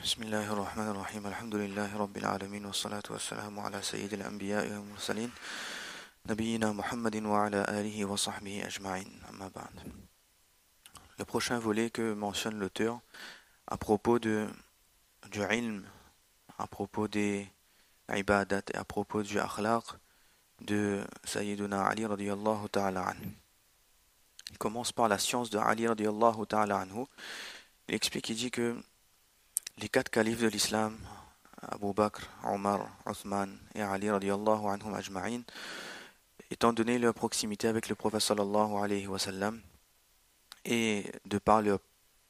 بسم الله الرحمن الرحيم الحمد لله رب العالمين والصلاة والسلام على سيد الأنبياء والمرسلين نبينا محمد وعلى آله وصحبه أجمعين أما بعد. Le prochain volet que mentionne l'auteur à propos du ilm, à propos des ibadat et à propos du akhlaq de Sayyiduna Ali radiyallahu ta'ala anhu. Il commence par la science de Ali radiyallahu ta'ala anhu. Il explique, il dit que les quatre califes de l'islam, Abu Bakr, Omar, Othman et Ali radiyallahu anhum ajma'in, étant donné leur proximité avec le prophète sallallahu alayhi wa sallam et de par leur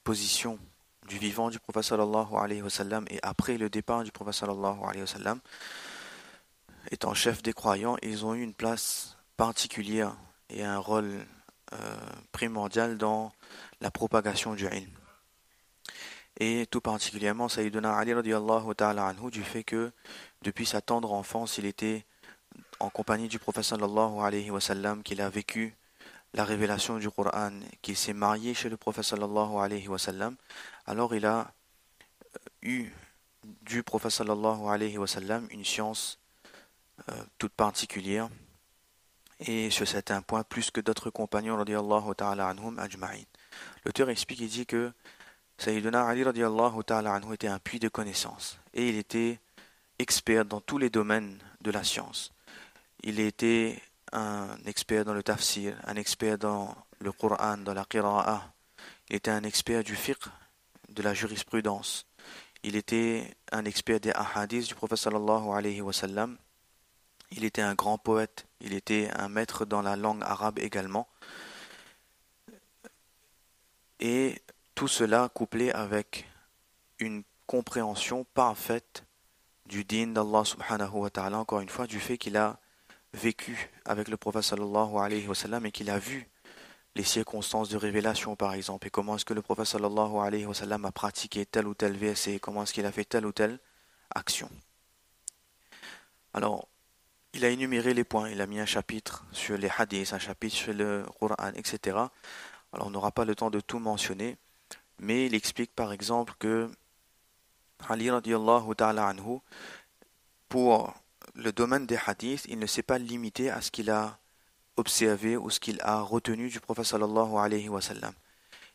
position du vivant du prophète sallallahu alayhi wa sallam et après le départ du prophète sallallahu alayhi wa sallam, étant chef des croyants, ils ont eu une place particulière et un rôle primordial dans la propagation du ilm. Et tout particulièrement Sayyiduna Ali radiyallahu ta'ala anhu, du fait que depuis sa tendre enfance il était en compagnie du prophète sallallahu alayhi wa sallam, qu'il a vécu la révélation du Coran, qu'il s'est marié chez le prophète sallallahu alayhi wa sallam, alors il a eu du prophète sallallahu alayhi wa sallam une science toute particulière, et sur certains points plus que d'autres compagnons radiyallahu ta'ala anhum ajma'in. L'auteur explique, il dit que Sayyiduna Ali radiyallahu ta'ala anhu était un puits de connaissances et il était expert dans tous les domaines de la science. Il était un expert dans le tafsir, un expert dans le Coran, dans la qira'a. Il était un expert du fiqh, de la jurisprudence. Il était un expert des ahadiths du prophète sallallahu alayhi wa sallam. Il était un grand poète. Il était un maître dans la langue arabe également. Et tout cela couplé avec une compréhension parfaite du din d'Allah subhanahu wa ta'ala, encore une fois, du fait qu'il a vécu avec le prophète sallallahu alayhi wa sallam et qu'il a vu les circonstances de révélation par exemple, et comment est-ce que le prophète sallallahu alayhi wa sallam a pratiqué tel ou tel verset, comment est-ce qu'il a fait telle ou telle action. Alors, il a énuméré les points, il a mis un chapitre sur les hadiths, un chapitre sur le Coran, etc. Alors on n'aura pas le temps de tout mentionner, mais il explique par exemple que Ali radiyallahu ta'ala anhu, pour le domaine des hadiths, il ne s'est pas limité à ce qu'il a observé ou ce qu'il a retenu du prophète sallallahu alayhi wa sallam.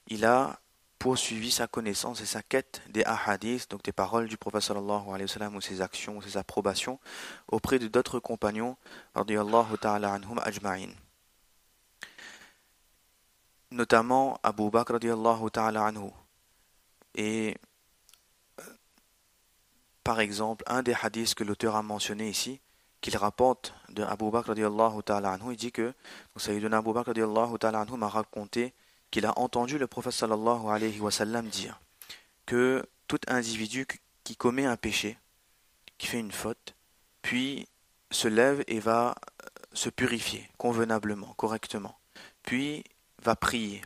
Il a poursuivi sa connaissance et sa quête des ahadiths, donc des paroles du prophète sallallahu alayhi wa sallam, ou ses actions, ou ses approbations, auprès de d'autres compagnons radiyallahu ta'ala anhum ajma'in. Notamment Abu Bakr radiyallahu ta'ala anhu. Et par exemple, un des hadiths que l'auteur a mentionné ici, qu'il rapporte de Abu Bakr radiyallahu ta'ala anhu, il dit que Sayyiduna Abu Bakr radiyallahu ta'ala anhu m'a raconté qu'il a entendu le prophète sallallahu alayhi wa sallam dire que tout individu qui commet un péché, qui fait une faute, puis se lève et va se purifier convenablement, correctement, puis va prier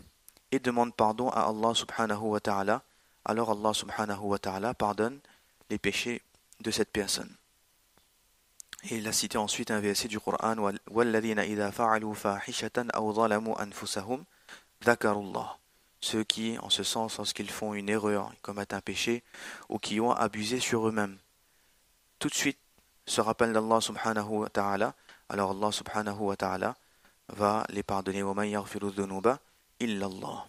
et demande pardon à Allah subhanahu wa ta'ala, alors Allah subhanahu wa ta'ala pardonne les péchés de cette personne. Et il a cité ensuite un verset du Coran, وَالَّذِينَ إِذَا فَعَلُوا فَاحِشَةً أَوْ ظَلَمُوا أَنفُسَهُمْ ذَكَرُوا اللَّهَ. Ceux qui, en ce sens, lorsqu'ils font une erreur, ils commettent un péché, ou qui ont abusé sur eux-mêmes, tout de suite se rappellent d'Allah subhanahu wa ta'ala, alors Allah subhanahu wa ta'ala va les pardonner. وَمَنْ يَغْفِرُ الذُّنُوبَ إِلَّا اللَّهُ.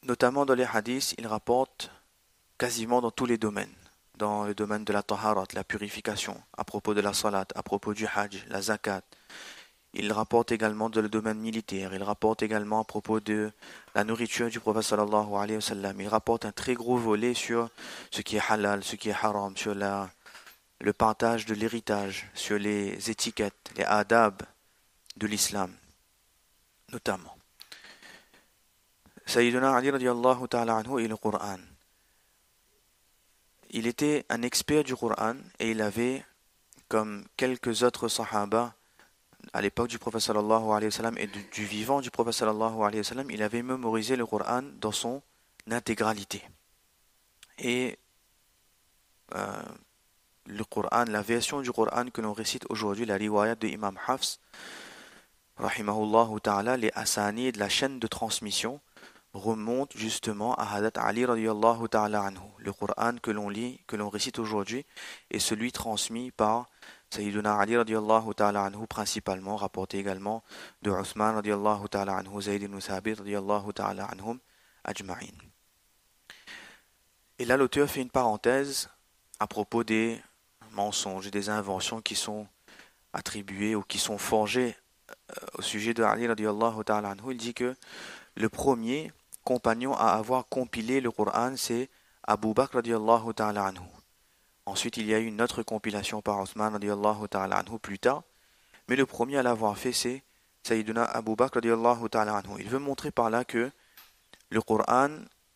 Notamment dans les hadiths, il rapporte quasiment dans tous les domaines. Dans le domaine de la taharat, la purification, à propos de la salat, à propos du hajj, la zakat. Il rapporte également dans le domaine militaire, il rapporte également à propos de la nourriture du prophète sallallahu alayhi wa sallam. Il rapporte un très gros volet sur ce qui est halal, ce qui est haram, sur le partage de l'héritage, sur les étiquettes, les adab de l'islam, notamment. Sayyiduna Ali radiyallahu ta'ala anhu et le Coran. Il était un expert du Coran et il avait, comme quelques autres sahaba à l'époque du prophète sallallahu alayhi wa sallam et du vivant du prophète sallallahu alayhi wa sallam, il avait mémorisé le Coran dans son intégralité. Et le Coran, la version du Coran que l'on récite aujourd'hui, la riwayat de Imam Hafs, rahimahullah ta'ala, les asanid, la chaîne de transmission, remonte justement à Hazrat Ali radiyallahu ta'ala anhu. Le Coran que l'on lit, que l'on récite aujourd'hui, est celui transmis par Sayyiduna Ali radiyallahu ta'ala anhu principalement, rapporté également de Uthman radiyallahu ta'ala anhu, Zayd ibn Thabit radiyallahu ta'ala anhum ajma'in. Et là, l'auteur fait une parenthèse à propos des mensonges et des inventions qui sont attribuées ou qui sont forgées au sujet de Ali radiyallahu ta'ala anhu. Il dit que le premier compagnon à avoir compilé le Coran, c'est Abu Bakr radiyallahu ta'ala anhu. Ensuite, il y a eu une autre compilation par Othman radiyallahu ta'ala anhu plus tard, mais le premier à l'avoir fait, c'est Sayyiduna Abu Bakr radiyallahu ta'ala anhu. Il veut montrer par là que le Coran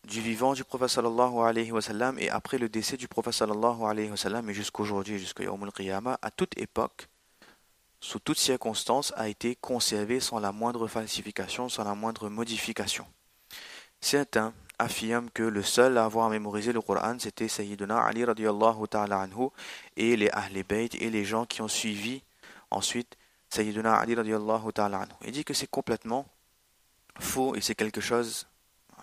du vivant du prophète sallallahu alayhi wa sallam et après le décès du prophète sallallahu alayhi wa sallam et jusqu'aujourd'hui, jusqu'à Yawm al-Qiyamah, à toute époque, sous toutes circonstances, a été conservé sans la moindre falsification, sans la moindre modification. Certains affirment que le seul à avoir mémorisé le Coran, c'était Sayyiduna Ali radiyallahu ta'ala anhu et les Ahl Bayt et les gens qui ont suivi ensuite Sayyiduna Ali radiyallahu ta'ala anhu. Il dit que c'est complètement faux et c'est quelque chose,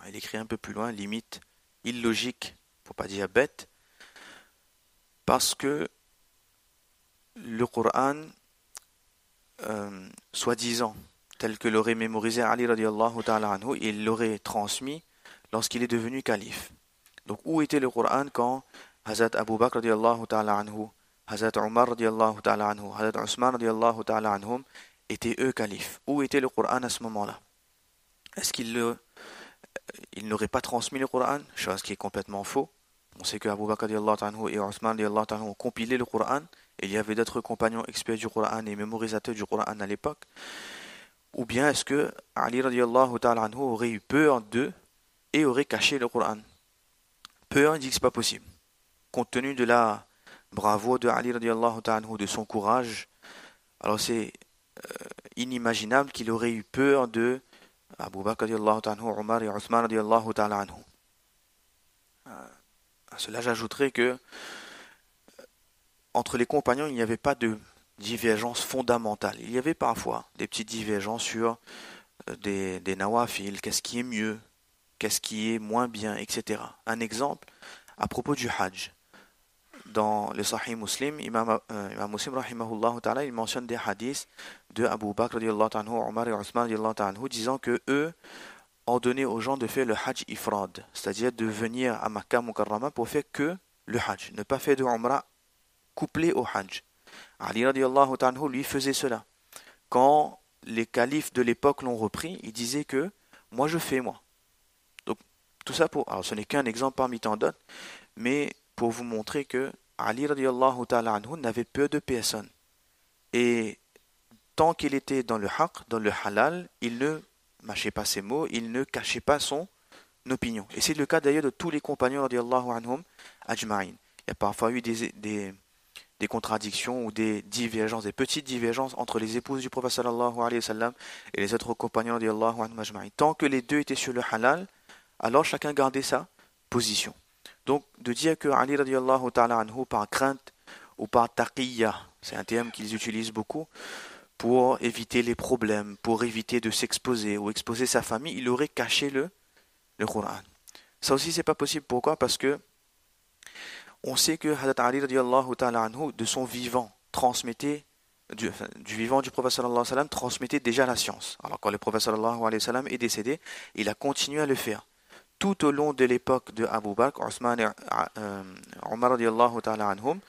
il écrit un peu plus loin, limite illogique, pour pas dire bête, parce que le Coran, soi-disant, tel que l'aurait mémorisé Ali radiyallahu ta'ala anhu, il l'aurait transmis lorsqu'il est devenu calife. Donc où était le Coran quand Hazrat Abu Bakr radiyallahu ta'ala anhu, Hazrat Omar radiyallahu ta'ala anhu, Hazrat Usman radiyallahu ta'ala anhum étaient eux califes? Où était le Coran à ce moment-là? Est-ce qu'il n'aurait pas transmis le Coran? Chose qui est complètement faux. On sait que Abu Bakr radiyallahu ta'ala anhu et Usman radiyallahu ta'ala anhu ont compilé le Coran. Et il y avait d'autres compagnons experts du Coran et mémorisateurs du Coran à l'époque. Ou bien est-ce que Ali radiyallahu ta'ala anhu aurait eu peur d'eux et aurait caché le Coran? Peur, il dit que c'est pas possible. Compte tenu de la bravoure de Ali radiyallahu ta'ala anhu, de son courage, alors c'est inimaginable qu'il aurait eu peur de Abu Bakr radiyallahu ta'ala anhu, Omar et Uthman radiyallahu ta'ala anhu. À cela, j'ajouterai que entre les compagnons, il n'y avait pas de divergence fondamentale. Il y avait parfois des petites divergences sur des nawafil, qu'est-ce qui est mieux, qu'est-ce qui est moins bien, etc. Un exemple à propos du Hajj. Dans le Sahih Muslim, Imam Muslim rahimahullah ta'ala, il mentionne des hadiths de Abu Bakr radiyallahu anhu, Omar et Uthman radiyallahu anhu, disant que eux ordonnaient aux gens de faire le Hajj ifrad, c'est-à-dire de venir à Makkah Mukarrama pour faire que le Hajj, ne pas faire de Umrah couplé au Hajj. Ali radiyallahu anhu lui faisait cela. Quand les califes de l'époque l'ont repris, il disait que moi je fais moi. Donc tout ça pour, alors ce n'est qu'un exemple parmi tant d'autres, mais pour vous montrer que Ali radiyallahu ta'ala anhu n'avait peur de personne. Et tant qu'il était dans le haqq, dans le halal, il ne mâchait pas ses mots, il ne cachait pas son opinion. Et c'est le cas d'ailleurs de tous les compagnons radiyallahu anhum ajma'in. Il y a parfois eu des contradictions ou des divergences, des petites divergences entre les épouses du prophète sallallahu alayhi wa sallam et les autres compagnons radiyallahu anhum ajma'in. Tant que les deux étaient sur le halal, alors chacun gardait sa position. Donc, de dire que Ali radiyallahu ta'ala anhu, par crainte ou par taqiyya, c'est un terme qu'ils utilisent beaucoup, pour éviter les problèmes, pour éviter de s'exposer ou exposer sa famille, il aurait caché le Coran. Ça aussi, c'est pas possible. Pourquoi? Parce que on sait que Hazrat Ali radiyallahu ta'ala anhu, de son vivant, transmettait, du vivant du prophète sallallahu alayhi wa sallam, transmettait déjà la science. Alors quand le prophète sallallahu alayhi wa sallam est décédé, il a continué à le faire. Tout au long de l'époque de Abu Bakr, Uthman et Omar radiyallahu ta'ala anhum,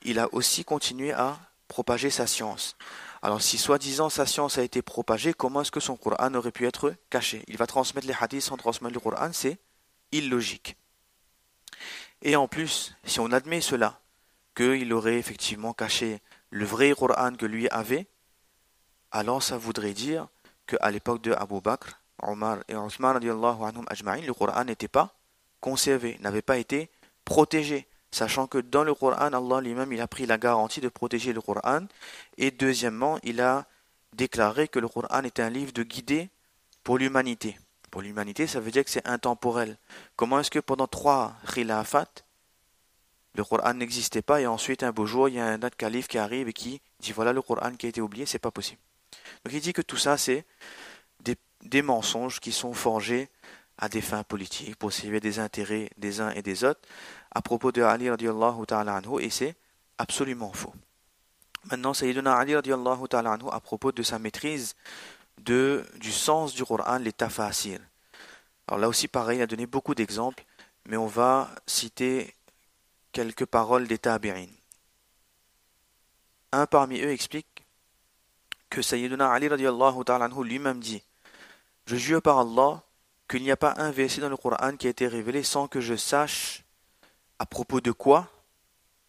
il a aussi continué à propager sa science. Alors si soi-disant sa science a été propagée, comment est-ce que son Coran aurait pu être caché? Il va transmettre les hadiths sans transmettre le Coran, c'est illogique. Et en plus, si on admet cela, qu'il aurait effectivement caché le vrai Coran que lui avait, alors ça voudrait dire qu'à l'époque de Abu Bakr, Omar et Uthman radiyallahu anhum ajma'in, le Coran n'était pas conservé, n'avait pas été protégé, sachant que dans le Coran, Allah lui-même il a pris la garantie de protéger le Coran, et deuxièmement, il a déclaré que le Coran est un livre de guidée pour l'humanité. Pour l'humanité, ça veut dire que c'est intemporel. Comment est-ce que pendant 3 khilafat, le Coran n'existait pas et ensuite un beau jour, il y a un autre calife qui arrive et qui dit voilà le Coran qui a été oublié, c'est pas possible. Donc il dit que tout ça, c'est des mensonges qui sont forgés à des fins politiques, pour servir des intérêts des uns et des autres, à propos de Ali radiallahu ta'ala anhu, et c'est absolument faux. Maintenant, Sayyiduna Ali radiallahu ta'ala anhu, à propos de sa maîtrise du sens du Coran, les tafasir. Alors là aussi, pareil, il a donné beaucoup d'exemples, mais on va citer quelques paroles des tabi'in. Un parmi eux explique que Sayyiduna Ali radiallahu ta'ala anhu lui-même dit: je jure par Allah qu'il n'y a pas un verset dans le Coran qui a été révélé sans que je sache à propos de quoi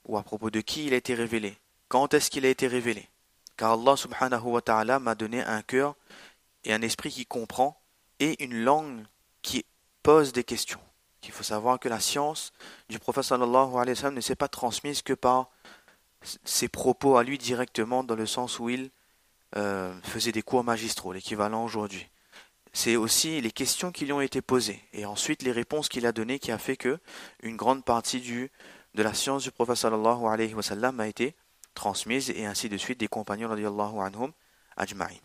ou à propos de qui il a été révélé. Quand est-ce qu'il a été révélé? Car Allah subhanahu wa ta'ala m'a donné un cœur et un esprit qui comprend et une langue qui pose des questions. Il faut savoir que la science du prophète sallallahu alayhi wa sallam ne s'est pas transmise que par ses propos à lui directement, dans le sens où il faisait des cours magistraux, l'équivalent aujourd'hui. C'est aussi les questions qui lui ont été posées et ensuite les réponses qu'il a données qui a fait que une grande partie de la science du prophète sallallahu alayhi wa sallam a été transmise, et ainsi de suite des compagnons radiyallahu anhum ajma'in.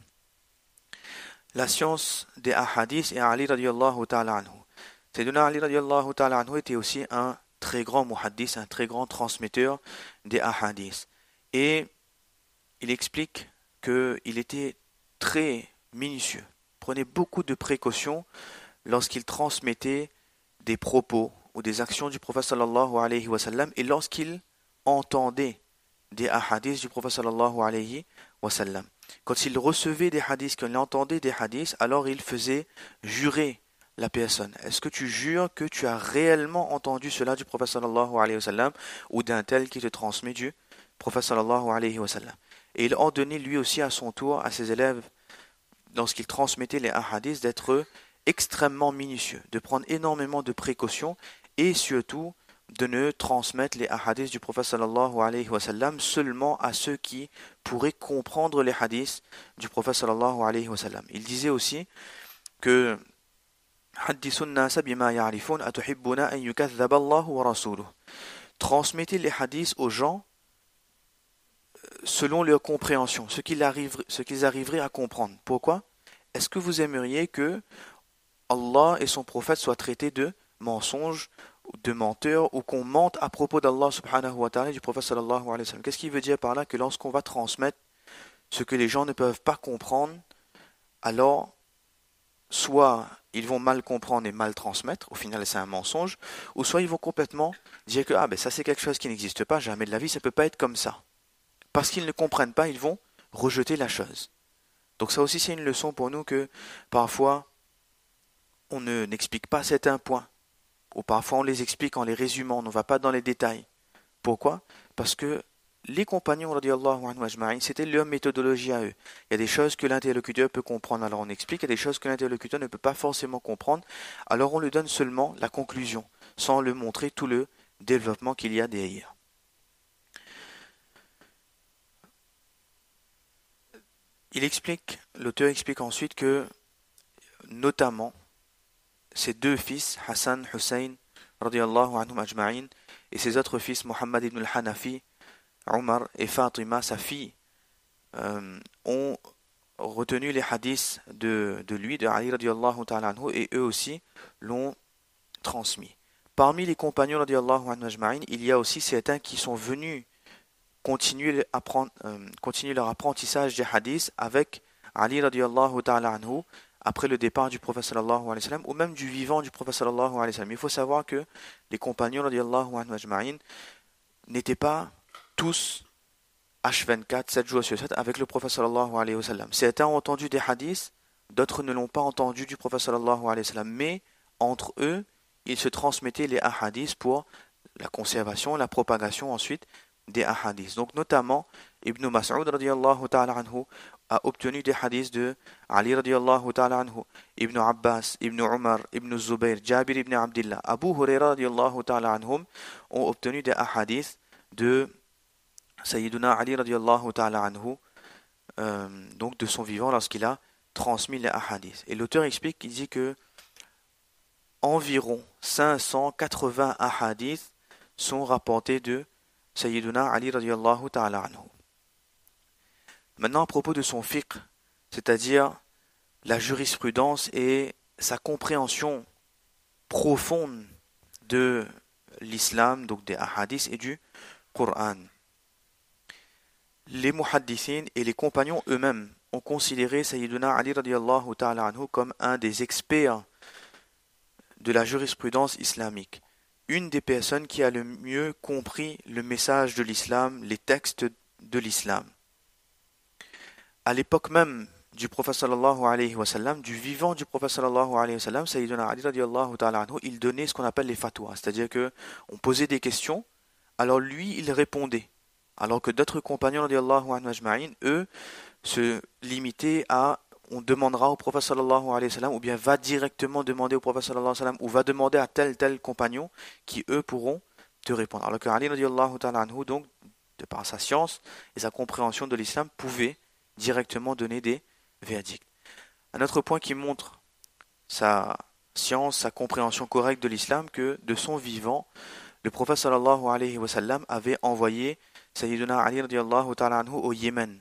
La science des ahadiths et Ali radiyallahu ta'ala anhu. Sayyiduna Ali radiyallahu ta'ala anhu était aussi un très grand muhaddis, un très grand transmetteur des ahadiths. Et il explique qu'il était très minutieux, prenait beaucoup de précautions lorsqu'il transmettait des propos ou des actions du prophète sallallahu alayhi wa sallam, et lorsqu'il entendait des hadiths du prophète sallallahu alayhi wa sallam. Quand il recevait des hadiths, quand il entendait des hadiths, alors il faisait jurer la personne. Est-ce que tu jures que tu as réellement entendu cela du prophète sallallahu alayhi wa sallam ou d'un tel qui te transmet du prophète sallallahu alayhi wa sallam? Et il ordonnait lui aussi à son tour à ses élèves, lorsqu'il transmettait les hadiths, d'être extrêmement minutieux, de prendre énormément de précautions et surtout de ne transmettre les hadiths du prophète sallallahu alayhi wa sallam seulement à ceux qui pourraient comprendre les hadiths du prophète sallallahu alayhi wa sallam. Il disait aussi que transmettez les hadiths aux gens selon leur compréhension, ce qu'ils arriveraient à comprendre. Pourquoi? Est-ce que vous aimeriez que Allah et son prophète soient traités de mensonges, de menteurs, ou qu'on mente à propos d'Allah subhanahu wa ta'ala et du prophète sallallahu alayhi wa sallam? Qu'est-ce qu'il veut dire par là? Que lorsqu'on va transmettre ce que les gens ne peuvent pas comprendre, alors soit ils vont mal comprendre et mal transmettre, au final c'est un mensonge, ou soit ils vont complètement dire que ça c'est quelque chose qui n'existe pas, jamais de la vie, ça ne peut pas être comme ça. Parce qu'ils ne comprennent pas, ils vont rejeter la chose. Donc ça aussi c'est une leçon pour nous, que parfois on n'explique pas certains points, ou parfois on les explique en les résumant, on ne va pas dans les détails. Pourquoi? Parce que les compagnons radiyallahu anhu ajma'in, c'était leur méthodologie à eux. Il y a des choses que l'interlocuteur peut comprendre, alors on explique. Il y a des choses que l'interlocuteur ne peut pas forcément comprendre, alors on lui donne seulement la conclusion, sans lui montrer tout le développement qu'il y a derrière. L'auteur explique ensuite que, notamment, ses deux fils, Hassan, Hussein, radiyallahu anhum ajma'in, et ses autres fils, Muhammad ibn al-Hanafi, Omar et Fatima, sa fille, ont retenu les hadiths de lui, de Ali radiyallahu ta'ala anhu, et eux aussi l'ont transmis. Parmi les compagnons radiyallahu anhu ajma'in, il y a aussi certains qui sont venus continuer leur apprentissage des hadiths avec Ali radiyallahu ta'ala anhu après le départ du prophète sallallahu alayhi wa sallam, ou même du vivant du prophète sallallahu alayhi wa sallam. Il faut savoir que les compagnons radiyallahu anhu ajma'in n'étaient pas tous H24, 7 jours sur 7 avec le prophète sallallahu alayhi wa sallam. Certains ont entendu des hadiths, d'autres ne l'ont pas entendu du prophète sallallahu alayhi wa sallam, mais entre eux, ils se transmettaient les hadiths pour la conservation, la propagation ensuite des hadiths. Donc notamment, Ibn Mas'ud radiyallahu ta'ala anhu a obtenu des hadiths de Ali radiyallahu ta'ala anhu, Ibn Abbas, Ibn Umar, Ibn Zubayr, Jabir ibn Abdillah, Abu Huraira radiyallahu ta'ala anhum ont obtenu des hadiths de Sayyiduna Ali radiyallahu ta'ala anhu, donc de son vivant, lorsqu'il a transmis les hadiths. Et l'auteur explique, il dit que environ 580 hadiths sont rapportés de Sayyiduna Ali radiyallahu ta'ala anhu. Maintenant, à propos de son fiqh, c'est-à-dire la jurisprudence et sa compréhension profonde de l'islam, donc des hadiths et du Coran. Les muhaddithin et les compagnons eux-mêmes ont considéré Sayyiduna Ali radiallahu ta'ala anhu comme un des experts de la jurisprudence islamique, une des personnes qui a le mieux compris le message de l'islam, les textes de l'islam. À l'époque même du prophète sallallahu alayhi wa sallam, du vivant du prophète sallallahu alayhi wa sallam, Sayyiduna Ali radiallahu ta'ala anhu, il donnait ce qu'on appelle les fatwas, c'est-à-dire que on posait des questions, alors lui il répondait, alors que d'autres compagnons radiallahu anhu ajma'in, eux, se limitaient à on demandera au prophète sallallahu alayhi wa sallam, ou bien va directement demander au prophète sallallahu alayhi wa sallam, ou va demander à tel compagnon qui eux pourront te répondre. Alors que Ali radiallahu ta'ala anhu, donc, de par sa science et sa compréhension de l'islam, pouvait directement donner des verdicts. Un autre point qui montre sa science, sa compréhension correcte de l'islam, que de son vivant, le prophète sallallahu alayhi wa sallam avait envoyé Sayyiduna Ali radiallahu ta'ala anhu au Yémen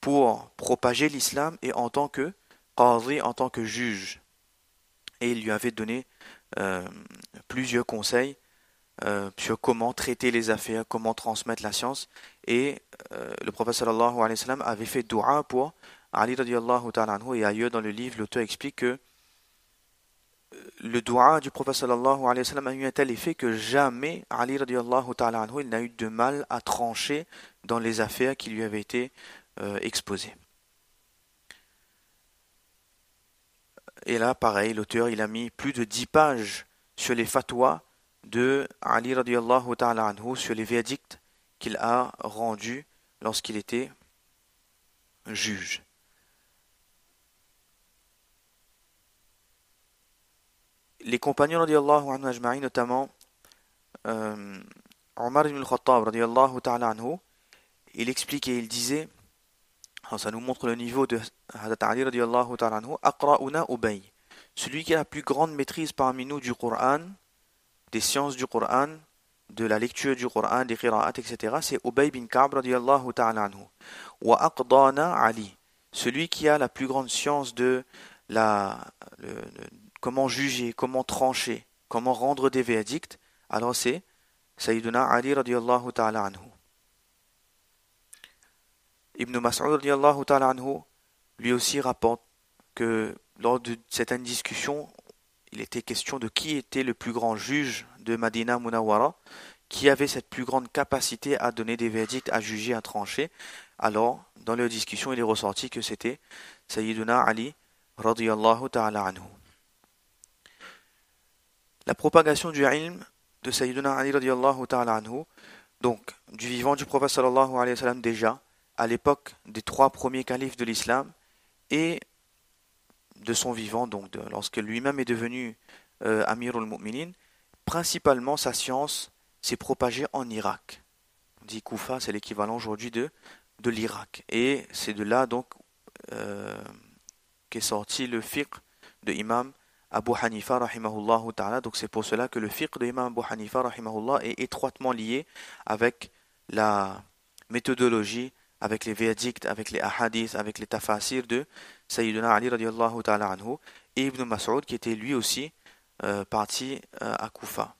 pour propager l'islam et en tant que qadi, en tant que juge. Et il lui avait donné plusieurs conseils sur comment traiter les affaires, comment transmettre la science. Et le prophète sallallahu alayhi wa sallam avait fait dua pour Ali radiallahu ta'ala anhu. Et ailleurs dans le livre, l'auteur explique que le dua du prophète sallallahu alayhi wa sallam a eu un tel effet que jamais Ali radiallahu ta'ala anhu il n'a eu de mal à trancher dans les affaires qui lui avaient été exposées. Et là, pareil, l'auteur il a mis plus de 10 pages sur les fatwas de Ali radiallahu ta'ala anhu, sur les verdicts qu'il a rendus lorsqu'il était juge. Les compagnons radiallahu anhu ajma'in, notamment Omar ibn al-Khattab radiallahu ta'ala anhu, il expliquait, il disait, alors ça nous montre le niveau de Hazrat Ali radiallahu ta'ala anhu, Aqra'una Ubay, celui qui a la plus grande maîtrise parmi nous du Coran, des sciences du Coran, de la lecture du Coran, des qira'at, etc., c'est Ubay bin Ka'b radiallahu ta'ala anhu. Wa aqdana Ali, celui qui a la plus grande science de comment juger, comment trancher, comment rendre des verdicts, alors c'est Sayyiduna Ali radiallahu ta'ala anhu. Ibn Mas'ud radiallahu ta'ala anhu, lui aussi rapporte que lors de certaines discussions, il était question de qui était le plus grand juge de Madina Munawwara, qui avait cette plus grande capacité à donner des verdicts, à juger, à trancher. Alors, dans leur discussion, il est ressorti que c'était Sayyiduna Ali radiyallahu ta'ala anhu. La propagation du ilm de Sayyiduna Ali radiyallahu ta'ala anhu, donc du vivant du prophète sallallahu alayhi wa sallam déjà, à l'époque des 3 premiers califes de l'islam, et de son vivant, donc lorsque lui-même est devenu Amirul Mu'minin, principalement sa science s'est propagée en Irak. On dit Koufa, c'est l'équivalent aujourd'hui de l'Irak. Et c'est de là donc qu'est sorti le fiqh de Imam Abu Hanifa rahimahullah ta'ala. Donc c'est pour cela que le fiqh de Imam Abu Hanifa rahimahullah est étroitement lié avec la méthodologie, avec les verdicts, avec les ahadiths, avec les tafasirs de Sayyiduna Ali radiallahu ta'ala anhu et Ibn Mas'ud qui était lui aussi parti à Koufa.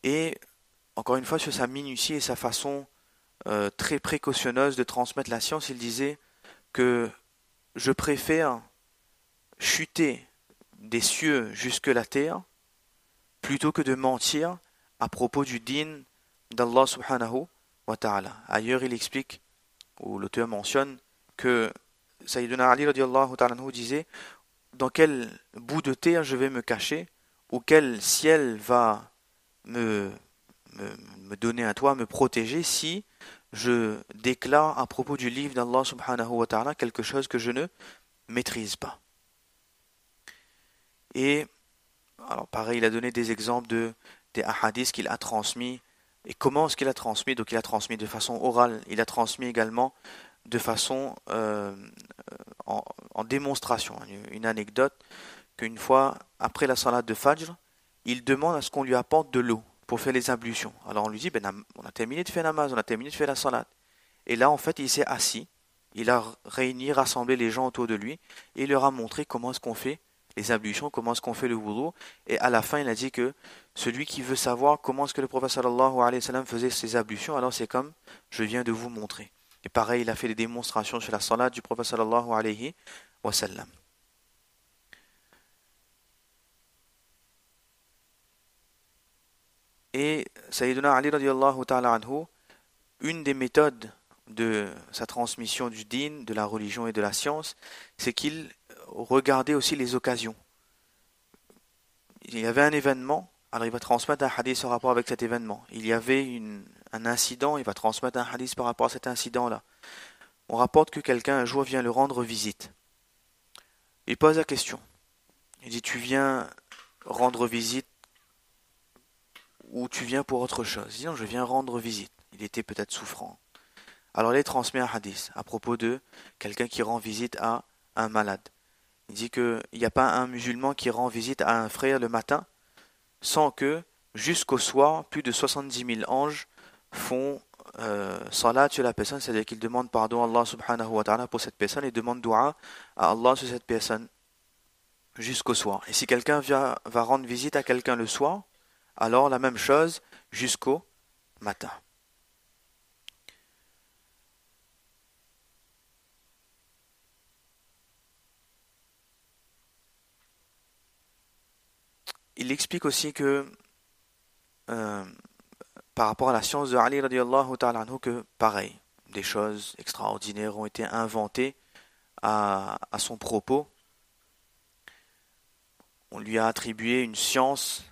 Et encore une fois sur sa minutie et sa façon très précautionneuse de transmettre la science, il disait que je préfère chuter des cieux jusque la terre plutôt que de mentir à propos du din d'Allah subhanahu wa ta'ala. Ailleurs il explique, ou l'auteur mentionne, que Sayyiduna Ali radiallahu ta'ala anhu disait dans quel bout de terre je vais me cacher, ou quel ciel va me donner un toit, me protéger si je déclare à propos du livre d'Allah subhanahu wa ta'ala quelque chose que je ne maîtrise pas. Et alors pareil, il a donné des exemples des ahadiths qu'il a transmis. Et comment est-ce qu'il a transmis? Donc il a transmis de façon orale, il a transmis également de façon en démonstration. Une anecdote qu'une fois, après la salat de Fajr, il demande à ce qu'on lui apporte de l'eau pour faire les ablutions. Alors on lui dit, on a terminé de faire la namaz, on a terminé de faire la salat. Et là, en fait, il s'est assis, il a réuni, rassemblé les gens autour de lui, et il leur a montré comment est-ce qu'on fait les ablutions, comment est-ce qu'on fait le wudu. Et à la fin, il a dit que celui qui veut savoir comment est-ce que le prophète sallallahu alayhi wa sallam faisait ses ablutions, alors c'est comme je viens de vous montrer. Et pareil, il a fait des démonstrations sur la salat du prophète sallallahu alayhi wa sallam. Et Sayyiduna Ali radiallahu ta'ala anhu, une des méthodes de sa transmission du din, de la religion et de la science, c'est qu'il regardait aussi les occasions. Il y avait un événement, alors il va transmettre un hadith en rapport avec cet événement. Il y avait un incident, il va transmettre un hadith par rapport à cet incident-là. On rapporte que quelqu'un un jour vient le rendre visite. Il pose la question. Il dit, tu viens rendre visite ou tu viens pour autre chose? Il dit, non, je viens rendre visite. Il était peut-être souffrant. Alors il transmet un hadith à propos de quelqu'un qui rend visite à un malade. Il dit qu'il n'y a pas un musulman qui rend visite à un frère le matin sans que, jusqu'au soir, plus de 70 000 anges font salat sur la personne, c'est-à-dire qu'ils demandent pardon à Allah subhanahu wa ta'ala pour cette personne et demandent dua à Allah sur cette personne jusqu'au soir. Et si quelqu'un va rendre visite à quelqu'un le soir, alors la même chose jusqu'au matin. Il explique aussi que euh, par rapport à la science de Ali radiallahu ta'ala anhu, que pareil, des choses extraordinaires ont été inventées à son propos. On lui a attribué une science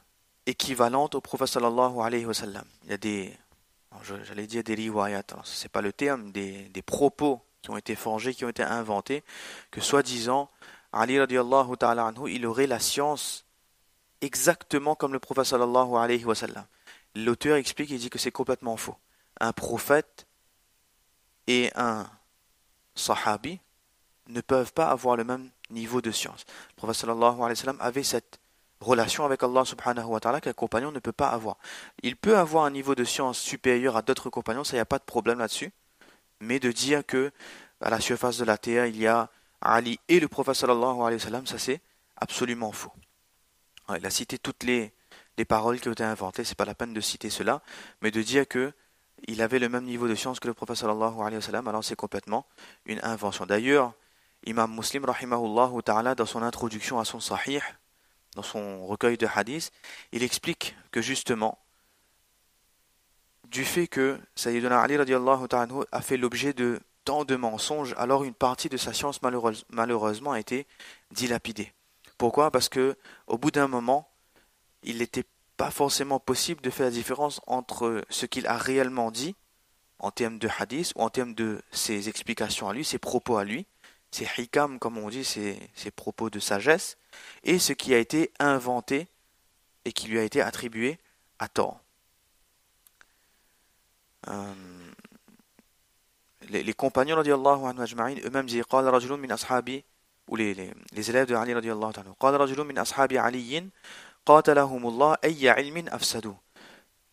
équivalente au prophète sallallahu alayhi wa sallam. Il y a j'allais dire des riwayat, c'est pas le terme, des propos qui ont été forgés, qui ont été inventés, que soi-disant, Ali radiallahu ta'ala anhu, il aurait la science exactement comme le prophète sallallahu alayhi wa sallam. L'auteur explique, il dit que c'est complètement faux. Un prophète et un sahabi ne peuvent pas avoir le même niveau de science. Le prophète sallallahu alayhi wa sallam avait cette relation avec Allah subhanahu wa ta'ala qu'un compagnon ne peut pas avoir. Il peut avoir un niveau de science supérieur à d'autres compagnons, ça, il n'y a pas de problème là-dessus. Mais de dire que à la surface de la terre, il y a Ali et le prophète sallallahu alayhi wa sallam, ça c'est absolument faux. Il a cité toutes les paroles qui ont été inventées, c'est pas la peine de citer cela, mais de dire que il avait le même niveau de science que le prophète sallallahu alayhi wa sallam, alors c'est complètement une invention. D'ailleurs, Imam Muslim rahimahullah ta'ala, dans son introduction à son Sahih, dans son recueil de hadiths, il explique que justement, du fait que Sayyidina Ali radiallahu ta'ala a fait l'objet de tant de mensonges, alors une partie de sa science malheureusement a été dilapidée. Pourquoi? Parce que au bout d'un moment, il n'était pas forcément possible de faire la différence entre ce qu'il a réellement dit en termes de hadith ou en termes de ses explications à lui, ses propos à lui, ses hikam comme on dit, ses propos de sagesse, et ce qui a été inventé et qui lui a été attribué à tort. Les compagnons radiallahu anhu ajma'in eux-mêmes disent qala rajulun min ashabi, ou les élèves de Ali radiallahu anhu, qala rajulun min ashabi aliyin qatalahumullah ayya ilmin afsadu,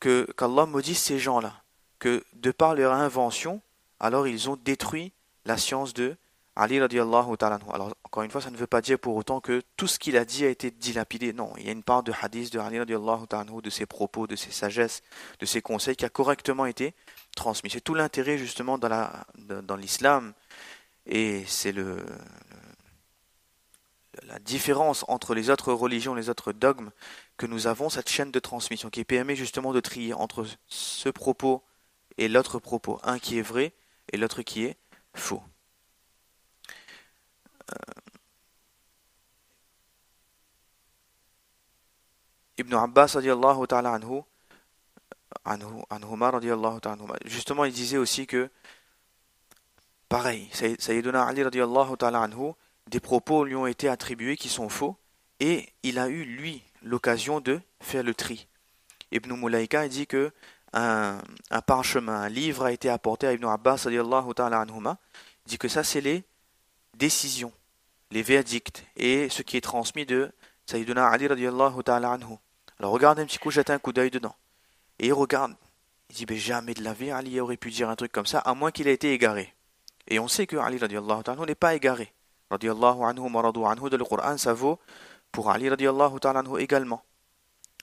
qu'Allah maudisse ces gens-là, que de par leur invention, alors ils ont détruit la science de Ali radiallahu ta'ala anhu. Alors encore une fois, ça ne veut pas dire pour autant que tout ce qu'il a dit a été dilapidé. Non, il y a une part de hadith de Ali radiallahu ta'ala anhu, de ses propos, de ses sagesses, de ses conseils qui a correctement été transmis. C'est tout l'intérêt justement dans l'islam, et c'est la différence entre les autres religions, les autres dogmes, que nous avons cette chaîne de transmission qui permet justement de trier entre ce propos et l'autre propos, un qui est vrai et l'autre qui est faux. Ibn Abbas radiallahu ta'ala anhuma radiallahu ta'ala anhuma, justement il disait aussi que pareil, Sayyiduna Ali radiallahu ta'ala anhu, des propos lui ont été attribués qui sont faux, et il a eu lui l'occasion de faire le tri. Ibn Mulaika dit que un parchemin, un livre a été apporté à Ibn Abbas radiallahu ta'ala anhuma. Il dit que ça c'est les décisions, les verdicts et ce qui est transmis de Sayyiduna Ali radiallahu ta'ala anhu. Alors regarde un petit coup, jette un coup d'œil dedans. Et il regarde, il dit, mais jamais de la vie Ali aurait pu dire un truc comme ça, à moins qu'il ait été égaré. Et on sait que Ali radiallahu ta'ala n'est pas égaré. Radiallahu anhu wa radu anhu de le Coran, ça vaut pour Ali radiallahu ta'ala anhu également.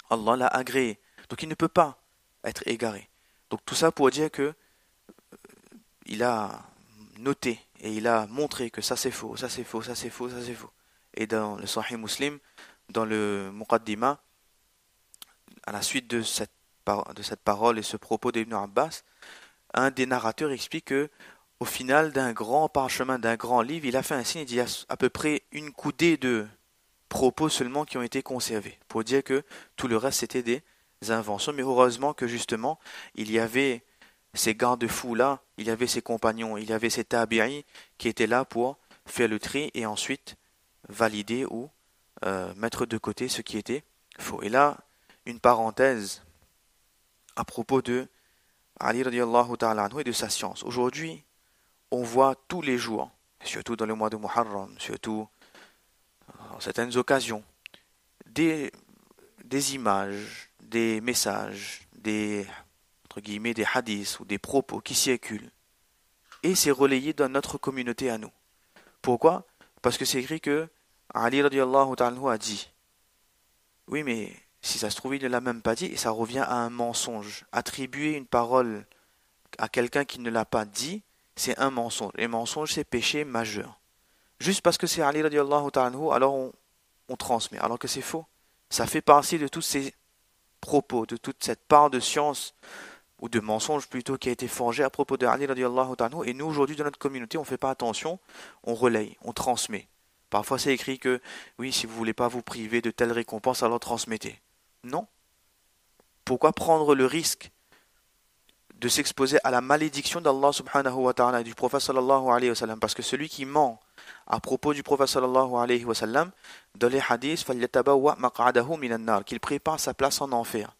Allah l'a agréé. Donc il ne peut pas être égaré. Donc tout ça pour dire que il a noté et il a montré que ça c'est faux, ça c'est faux, ça c'est faux, ça c'est faux. Et dans le Sahih Muslim, dans le Muqaddimah, à la suite de cette parole et ce propos d'Ibn Abbas, un des narrateurs explique que au final d'un grand parchemin, d'un grand livre, il a fait un signe, il dit à peu près une coudée de propos seulement qui ont été conservés, pour dire que tout le reste c'était des inventions. Mais heureusement que justement, il y avait ces garde-fous là, il y avait ses compagnons, il y avait ces tabi'i qui étaient là pour faire le tri et ensuite valider ou mettre de côté ce qui était faux. Et là, une parenthèse à propos de Ali radiallahu ta'ala anhu et de sa science. Aujourd'hui, on voit tous les jours, surtout dans le mois de Muharram, surtout dans certaines occasions, des images, des messages, entre guillemets, des hadiths ou des propos qui circulent. Et c'est relayé dans notre communauté à nous. Pourquoi? Parce que c'est écrit que Ali radiallahu ta'ala anhu a dit. Oui, mais si ça se trouve, il ne l'a même pas dit, et ça revient à un mensonge. Attribuer une parole à quelqu'un qui ne l'a pas dit, c'est un mensonge. Et mensonge, c'est péché majeur. Juste parce que c'est Ali radiallahu ta'ala anhu, alors on transmet, alors que c'est faux. Ça fait partie de tous ces propos, de toute cette part de science, ou de mensonge plutôt, qui a été forgée à propos de Ali radiallahu ta'ala anhu. Et nous, aujourd'hui, dans notre communauté, on ne fait pas attention, on relaye, on transmet. Parfois, c'est écrit que, oui, si vous ne voulez pas vous priver de telle récompense, alors transmettez. Non. Pourquoi prendre le risque de s'exposer à la malédiction d'Allah subhanahu wa ta'ala et du prophète sallallahu alayhi wa sallam? Parce que celui qui ment à propos du prophète sallallahu alayhi wa sallam, dans les hadiths, فَلْيَتَبَوَّأْ مَقْعَدَهُ مِنَ النَّارِ, qu'il prépare sa place en enfer.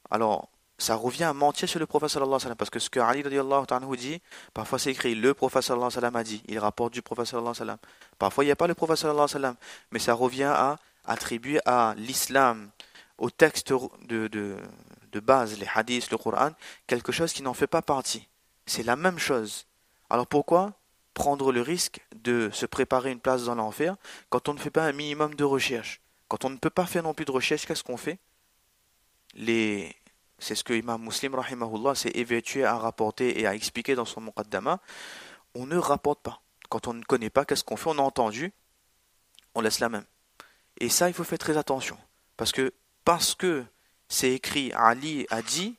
Alors, ça revient à mentir sur le prophète sallallahu alayhi wa sallam, parce que ce que Ali radiallahu ta'ala dit, parfois c'est écrit, le prophète sallallahu alayhi wa sallam a dit, il rapporte du prophète sallallahu alayhi wa sallam. Parfois il n'y a pas le prophète sallallahu alayhi wa sallam, mais ça revient à attribuer à l'islam, au texte de base, les hadiths, le Coran, quelque chose qui n'en fait pas partie. C'est la même chose. Alors pourquoi prendre le risque de se préparer une place dans l'enfer quand on ne fait pas un minimum de recherche? Quand on ne peut pas faire non plus de recherche, qu'est-ce qu'on fait? C'est ce que Imam Muslim rahimahullah s'est évertué à rapporter et à expliquer dans son Muqaddama. On ne rapporte pas. Quand on ne connaît pas, qu'est-ce qu'on fait? On a entendu, on laisse la même. Et ça, il faut faire très attention. Parce que c'est écrit Ali a dit,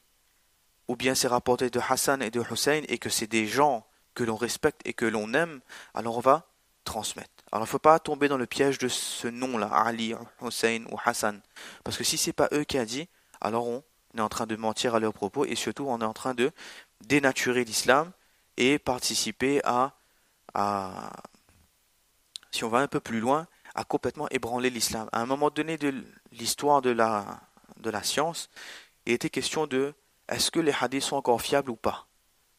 ou bien c'est rapporté de Hassan et de Hussein, et que c'est des gens que l'on respecte et que l'on aime, alors on va transmettre. Alors il ne faut pas tomber dans le piège de ce nom-là, Ali, Hussein ou Hassan. Parce que si ce n'est pas eux qui a dit, alors on est en train de mentir à leurs propos, et surtout on est en train de dénaturer l'islam et participer si on va un peu plus loin, à complètement ébranler l'islam. À un moment donné de l'histoire de la science, il était question de est-ce que les hadiths sont encore fiables ou pas?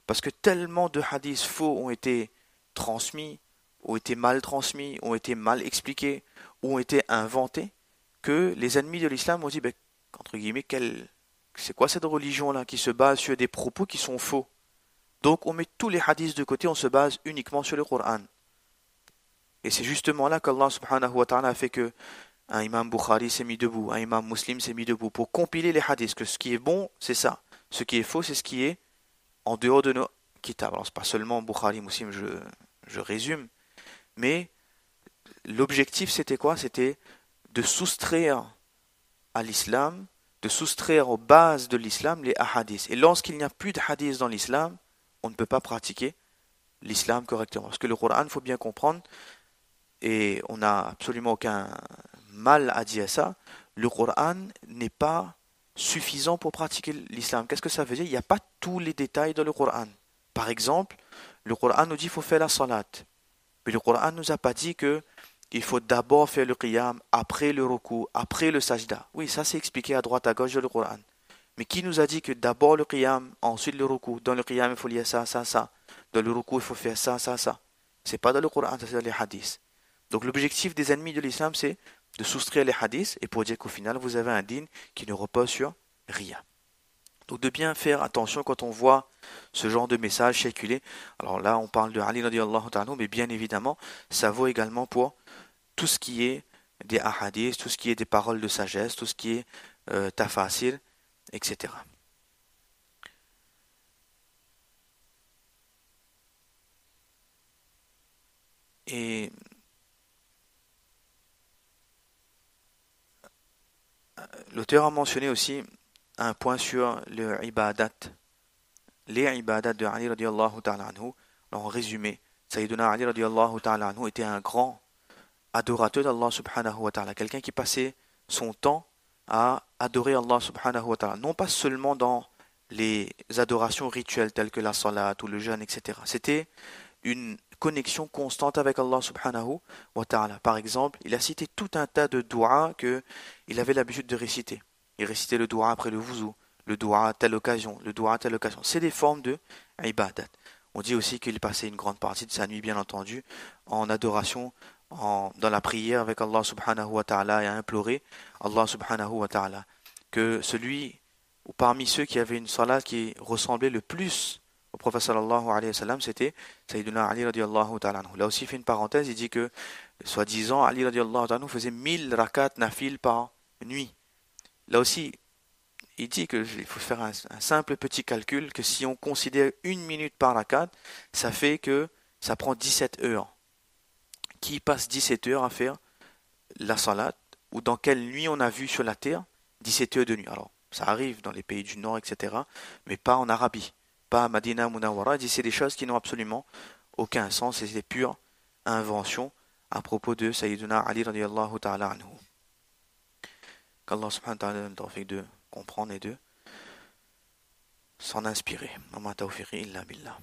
Parce que tellement de hadiths faux ont été transmis, ont été mal transmis, ont été mal expliqués, ont été inventés, que les ennemis de l'islam ont dit, entre guillemets, c'est quoi cette religion-là qui se base sur des propos qui sont faux? Donc on met tous les hadiths de côté, on se base uniquement sur le Coran. Et c'est justement là qu'Allah subhanahu wa ta'ala a fait que un imam Bukhari s'est mis debout, un imam Muslim s'est mis debout pour compiler les hadiths, que ce qui est bon, c'est ça. Ce qui est faux, c'est ce qui est en dehors de nos kitabs. Alors c'est pas seulement Bukhari, Muslim, je résume, mais l'objectif c'était quoi? C'était de soustraire à l'islam, de soustraire aux bases de l'islam les hadiths. Et lorsqu'il n'y a plus de hadiths dans l'islam, on ne peut pas pratiquer l'islam correctement. Parce que le Coran, il faut bien comprendre, et on n'a absolument aucun mal à dire ça, le Coran n'est pas suffisant pour pratiquer l'islam. Qu'est-ce que ça veut dire? Il n'y a pas tous les détails dans le Coran. Par exemple, le Coran nous dit qu'il faut faire la salat. Mais le Coran ne nous a pas dit qu'il faut d'abord faire le qiyam, après le ruku, après le sajda. Oui, ça c'est expliqué à droite à gauche dans le Coran. Mais qui nous a dit que d'abord le qiyam, ensuite le ruku? Dans le qiyam, il faut lire ça, ça, ça. Dans le ruku, il faut faire ça, ça, ça. C'est pas dans le Coran, c'est dans les hadiths. Donc l'objectif des ennemis de l'islam, c'est de soustraire les hadiths et pour dire qu'au final, vous avez un dîn qui ne repose sur rien. Donc de bien faire attention quand on voit ce genre de message circuler. Alors là, on parle de Ali radiallahu ta'ala, mais bien évidemment, ça vaut également pour tout ce qui est des ahadiths, tout ce qui est des paroles de sagesse, tout ce qui est tafasir, etc. Et l'auteur a mentionné aussi un point sur le ibadat, les ibadats de Ali radiallahu ta'ala anhu. En résumé, Sayyiduna Ali radiallahu ta'ala anhu était un grand adorateur d'Allah subhanahu wa ta'ala, quelqu'un qui passait son temps à adorer Allah subhanahu wa ta'ala, non pas seulement dans les adorations rituelles telles que la salat ou le jeûne, etc. C'était une connexion constante avec Allah subhanahu wa ta'ala. Par exemple, il a cité tout un tas de doigts que il avait l'habitude de réciter. Il récitait le doigt après le wuzu, le doigt à telle occasion, le doigt à telle occasion. C'est des formes de ibadat. On dit aussi qu'il passait une grande partie de sa nuit, bien entendu, en adoration, dans la prière avec Allah subhanahu wa ta'ala et à implorer Allah subhanahu wa ta'ala que celui ou parmi ceux qui avaient une salat qui ressemblait le plus au prophète sallallahu alayhi wa sallam, c'était Sayyiduna Ali radiallahu ta'ala anhu. Là aussi, il fait une parenthèse, il dit que, soi-disant, Ali radiallahu ta'ala anhu faisait 1000 rakats nafil par nuit. Là aussi, il dit qu'il faut faire un simple petit calcul, que si on considère une minute par rakat, ça fait que ça prend 17 heures. Qui passe 17 heures à faire la salat, ou dans quelle nuit on a vu sur la terre 17 heures de nuit. Alors, ça arrive dans les pays du Nord, etc., mais pas en Arabie, pas à Madina Munawwara. Il dit c'est des choses qui n'ont absolument aucun sens, et c'est des pures inventions à propos de Sayyiduna Ali radiallahu ta'ala anhu. Qu'Allah subhanahu wa ta'ala donne le tawfiq de comprendre et de s'en inspirer. Wa ma tawfiqi illa billah.